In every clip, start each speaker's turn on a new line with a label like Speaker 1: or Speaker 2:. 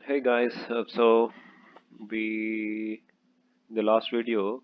Speaker 1: Hey guys, so we in the last video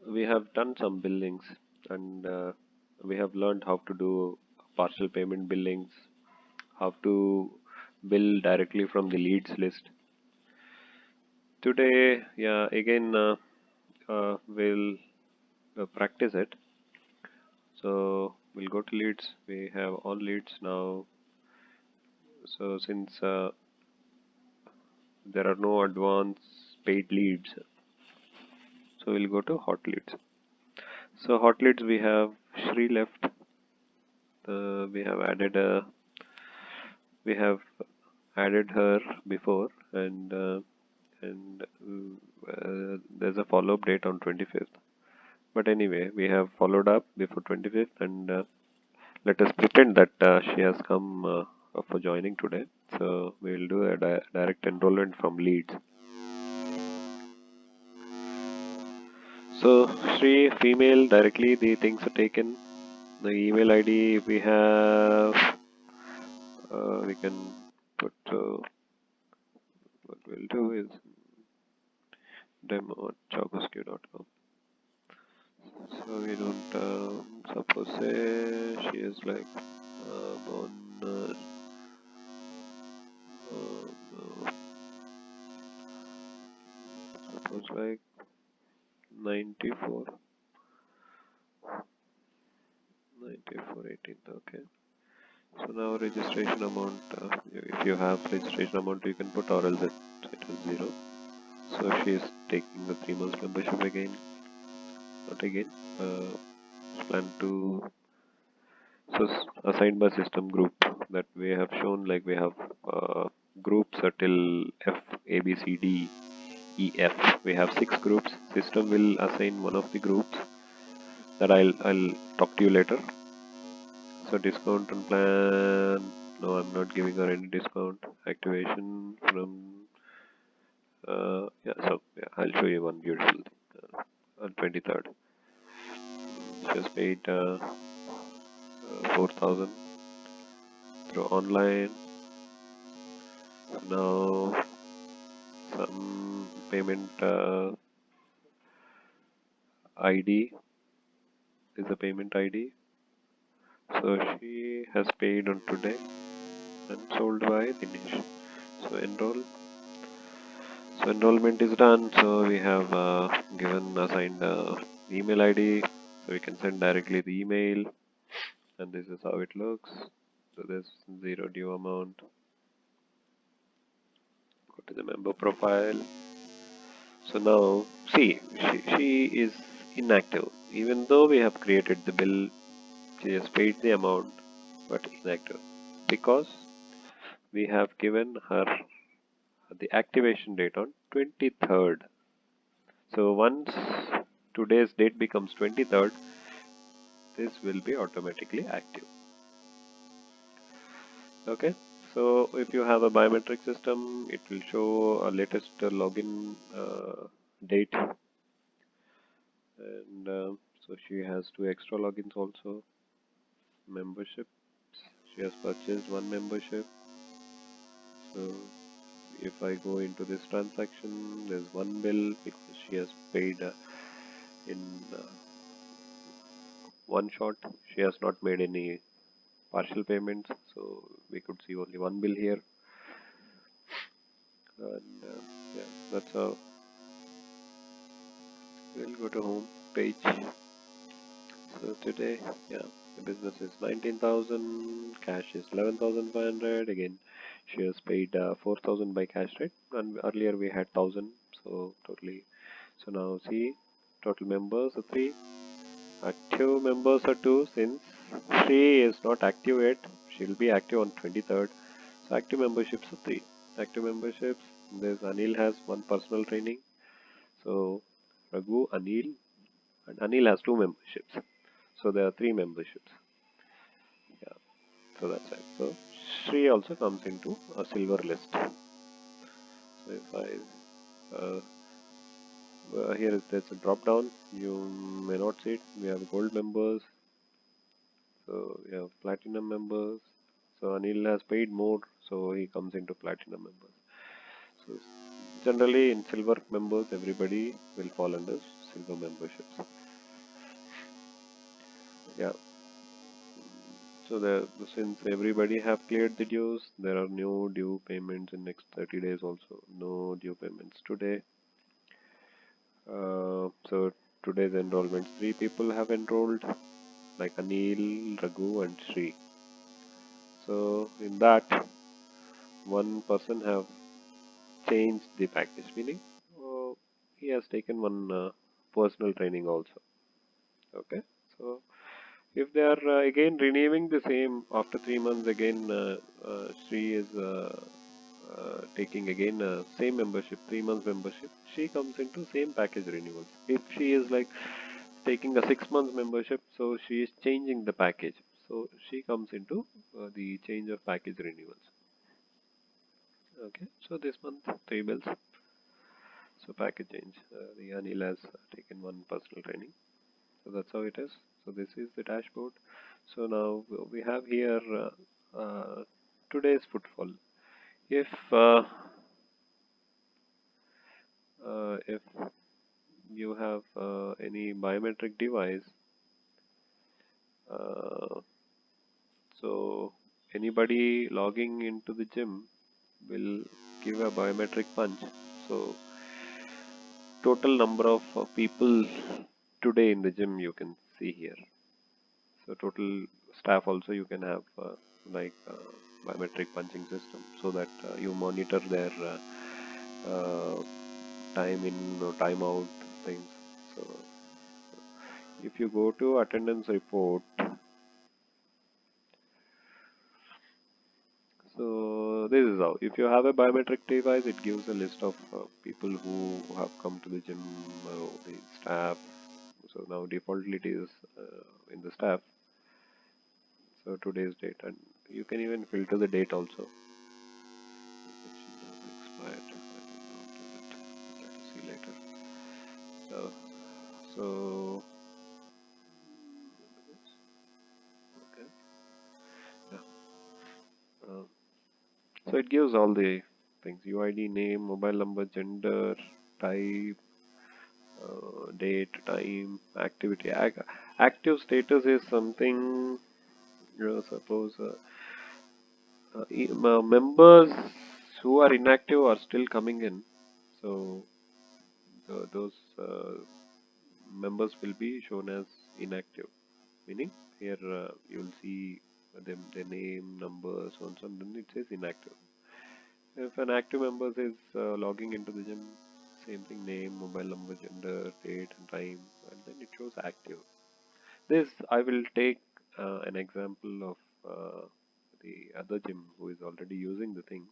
Speaker 1: we have done some billings and we have learned how to do partial payment billings, how to bill directly from the leads list. Today, yeah, again we'll practice it. So we'll go to leads. We have all leads now. So since there are no advanced paid leads, so we'll go to hot leads. So hot leads we have Shri left. We have added we have added her before, and there's a follow-up date on 25th. But anyway, we have followed up before 25th, and let us pretend that she has come for joining today. So we will do a direct enrollment from leads. So Shri female directly the things are taken. The email ID we have, we can put what we'll do is demo at JoggersQ.com. So we don't suppose say she is like born no, suppose like 94 18th. Okay, so now registration amount, if you have registration amount you can put, or else it is 0. So she is taking the 3 months membership again, not again, plan to. So assigned by system group that we have shown, like we have groups till F, A, B, C, D, E, F. We have 6 groups. System will assign one of the groups that I'll talk to you later. So discount on plan. No, I'm not giving her any discount. Activation from yeah. So yeah, I'll show you one beautiful thing on 23rd. Just paid 4,000 through online. Now some payment ID is a payment ID. So she has paid on today and sold by Dinesh. So enroll. So enrollment is done. So we have given assigned email ID. So we can send directly the email, and this is how it looks. So there's zero due amount. Go to the member profile. So now see, she is inactive. Even though we have created the bill, she has paid the amount, but inactive because we have given her the activation date on 23rd. So once today's date becomes 23rd, this will be automatically active. Okay. So if you have a biometric system, it will show a latest login date, and so she has 2 extra logins also. Membership. She has purchased 1 membership. So if I go into this transaction, there's 1 bill because she has paid in one shot. She has not made any partial payments, so we could see only 1 bill here. And yeah, that's how. We'll go to home page. So today, yeah, the business is 19,000, cash is 11,500. Again, she has paid 4,000 by cash, right? And earlier we had 1,000, so totally. So now see, total members are 3, active members are 2. Since she is not active yet, she'll be active on 23rd. So active memberships are 3. Active memberships, there's Anil has 1 personal training. So Raghu, Anil, and Anil has 2 memberships. So there are 3 memberships. Yeah, so that's it. So Shri also comes into a silver list. So if I here there's a drop down, you may not see it. We have gold members, so we have platinum members, So Anil has paid more, so he comes into platinum members. So generally in silver members, everybody will fall under silver memberships. Yeah. So since everybody have cleared the dues, there are no due payments in next 30 days also. No due payments today. So today's enrollment, three people have enrolled, like Anil, Raghu, and Sri. So in that, one person have changed the package, meaning he has taken one personal training also. Okay, so if they are again renewing the same after 3 months, again Sri is taking again same membership, 3 months membership. She comes into same package renewal. If she is like taking a 6 months membership, so she is changing the package. So she comes into the change of package renewals. Okay, so this month 3 bills. So package change. The Anil has taken one personal training. So that's how it is. So this is the dashboard. So now we have here today's footfall. If you have any biometric device, uh, so anybody logging into the gym will give a biometric punch. So total number of people today in the gym you can see here. So total staff also you can have like biometric punching system so that you monitor their time in or time out things. So if you go to attendance report, so this is how. If you have a biometric device, it gives a list of people who have come to the gym, the staff. So now defaultly it is in the staff. So today's date, and you can even filter the date also. Expired. I will see later. So okay. Yeah. Um, so it gives all the things: UID, name, mobile number, gender, type, date, time, activity. Active status is something. Suppose members who are inactive are still coming in. So those members will be shown as inactive. Meaning here you'll see their name, number, so on, so on. Then it says inactive. If an active member is logging into the gym, same thing: name, mobile number, gender, date, and time, and then it shows active. This I will take an example of the other gym who is already using the things.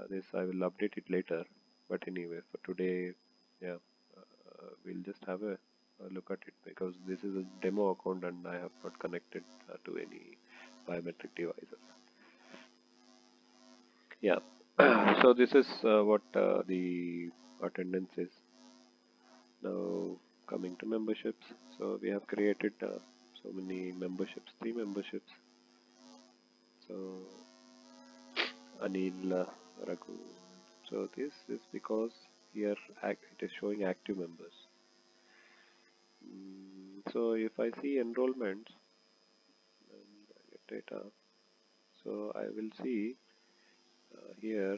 Speaker 1: This I will update it later. But anyway, for today, yeah, we'll just have a look at it because this is a demo account and I have not connected to any biometric devices. Yeah. So this is what the attendance is. Now coming to memberships. So we have created so many memberships, 3 memberships. So Anil, Raghu. So this is because here it is showing active members. So if I see enrollment and get data, so I will see here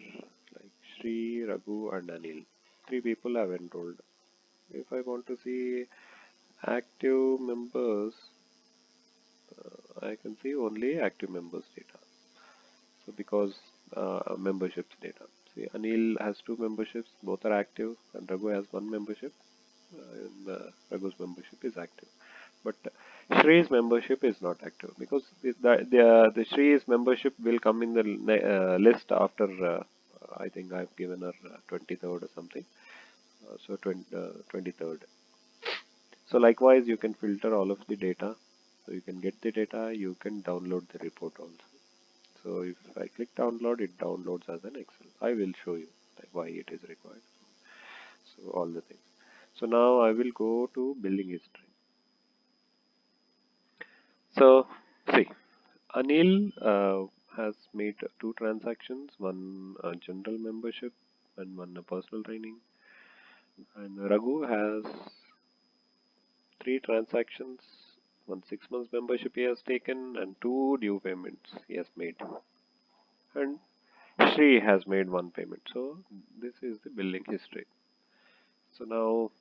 Speaker 1: like Sri, Raghu, and Anil. 3 people have enrolled. If I want to see active members, I can see only active members data. So because memberships data. See, Anil has 2 memberships, both are active, and Raghu has 1 membership, and Raghu's membership is active. But Shree's membership is not active because the Shree's membership will come in the list after I think I've given her 23rd or something. So 23rd. So likewise, you can filter all of the data. So you can get the data, you can download the report also. So if I click download, it downloads as an Excel. I will show you like why it is required. So all the things. So now I will go to billing history. So see, Anil has made two transactions, one general membership and one personal training. And Raghu has three transactions, one 6 months membership he has taken, and two due payments he has made. And Shri has made one payment. So this is the billing history. So now,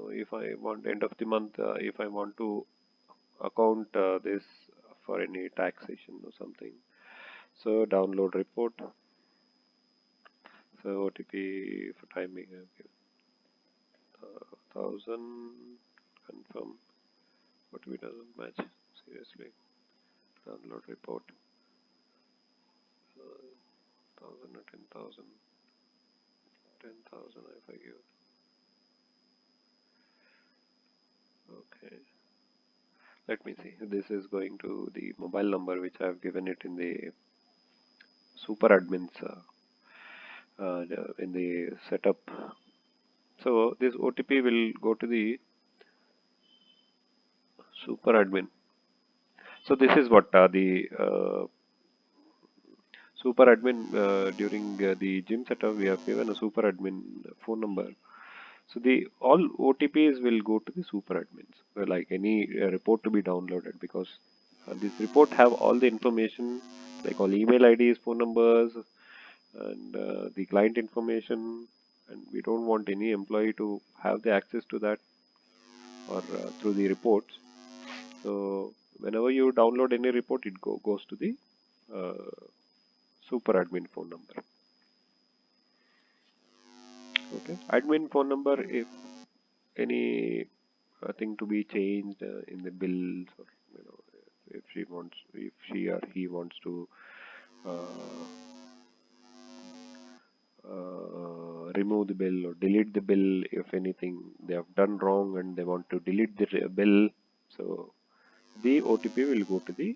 Speaker 1: if I want end of the month, if I want to account this for any taxation or something, so download report. So OTP for timing, okay. 1000 confirm. OTP doesn't match. Seriously, download report. 1000 or 10,000. 10,000 if I give. Okay. Let me see. This is going to the mobile number which I have given it in the super admins in the setup. So this OTP will go to the super admin. So this is what the super admin during the gym setup we have given a super admin phone number. So the all OTPs will go to the super admins, like any report to be downloaded, because this report have all the information like all email IDs, phone numbers, and the client information, and we don't want any employee to have the access to that or through the reports. So whenever you download any report, it goes to the super admin phone number. Okay, admin phone number if any thing to be changed in the bills, or if she or he wants to uh, remove the bill or delete the bill, if anything they have done wrong and they want to delete the bill, so the OTP will go to the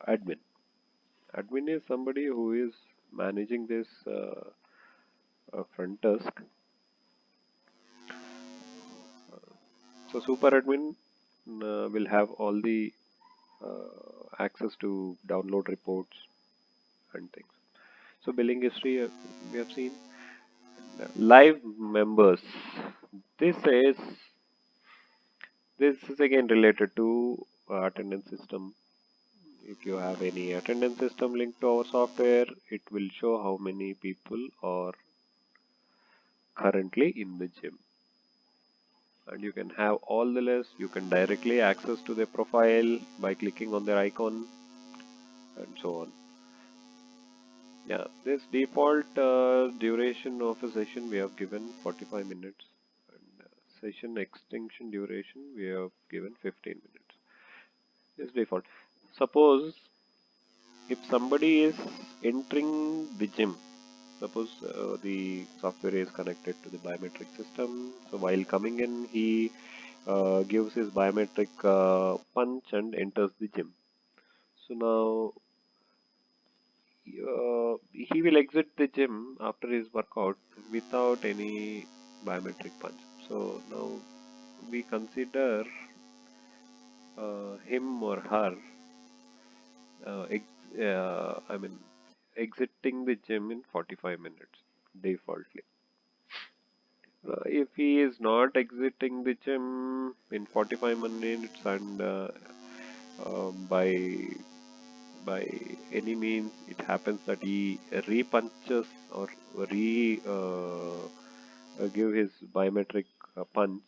Speaker 1: admin. Admin is somebody who is managing this front desk. So super admin will have all the access to download reports and things. So billing history we have seen. Live members. This is this is again related to attendance system. If you have any attendance system linked to our software, it will show how many people are currently in the gym. And you can have all the list. You can directly access to their profile by clicking on their icon and so on. Yeah, this default duration of a session we have given 45 minutes, and session extension duration we have given 15 minutes. This default. Suppose if somebody is entering the gym, suppose the software is connected to the biometric system. So while coming in, he gives his biometric punch and enters the gym. So now he will exit the gym after his workout without any biometric punch. So now we consider him or her, I mean, exiting the gym in 45 minutes defaultly. If he is not exiting the gym in 45 minutes and by any means it happens that he re-punches or re give his biometric punch,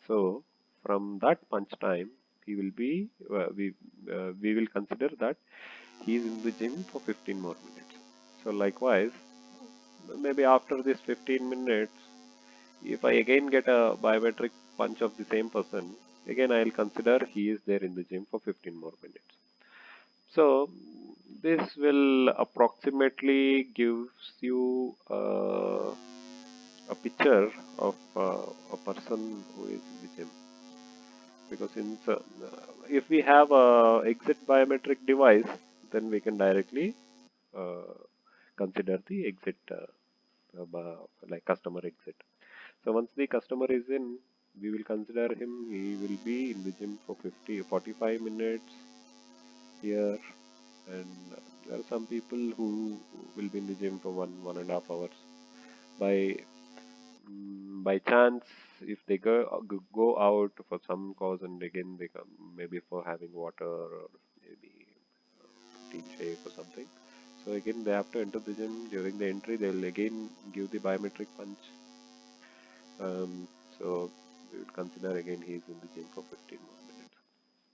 Speaker 1: so from that punch time he will be we will consider that he is in the gym for 15 more minutes. So likewise, maybe after this 15 minutes, if I again get a biometric punch of the same person, again I will consider he is there in the gym for 15 more minutes. So this will approximately gives you a picture of a person who is in the gym. Because if we have a exit biometric device, then we can directly uh, consider the exit like customer exit. So once the customer is in, we will consider him. He will be in the gym for 45 minutes here, and there are some people who will be in the gym for 1.5 hours. By by chance, if they go out for some cause and again they come maybe for having water or maybe protein shake or something. So again they have to enter the gym. During the entry, they will again give the biometric punch. Um, so we would consider again he's in the gym for 15 more minutes.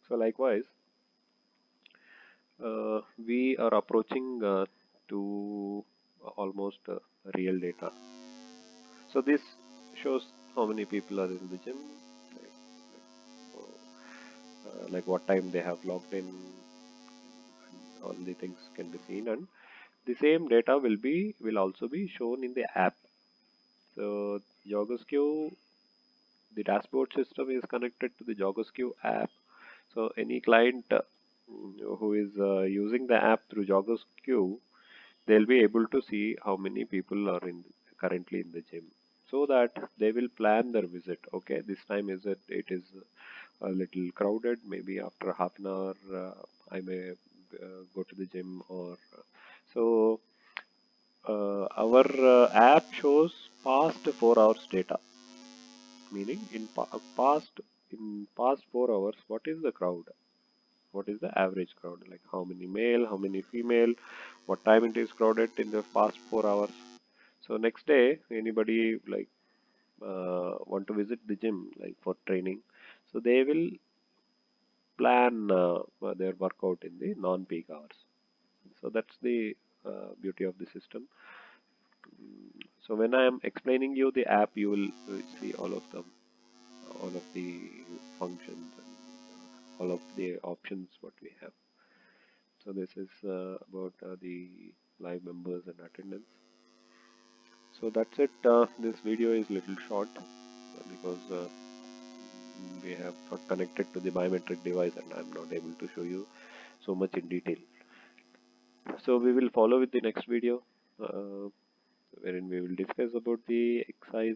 Speaker 1: So likewise, we are approaching to almost real data. So this shows how many people are in the gym, like what time they have logged in, and all the things can be seen, and the same data will also be shown in the app. So JoggersQ, the dashboard system is connected to the JoggersQ app. So any client who is using the app through JoggersQ, they'll be able to see how many people are currently in the gym, so that they will plan their visit. Okay, this time it is a little crowded. Maybe after half an hour, I may go to the gym, or so. Our app shows past 4 hours data, meaning in past 4 hours, what is the crowd? What is the average crowd? Like how many male, how many female, what time it is crowded in the past 4 hours. So next day, anybody like want to visit the gym like for training, so they will plan their workout in the non-peak hours. So that's the beauty of the system. So when I am explaining you the app, you will see all of them, all of the functions and all of the options what we have. So this is about the live members and attendance. So that's it. This video is little short because we have not connected to the biometric device and I'm not able to show you so much in detail. So we will follow with the next video, wherein we will discuss about the exercise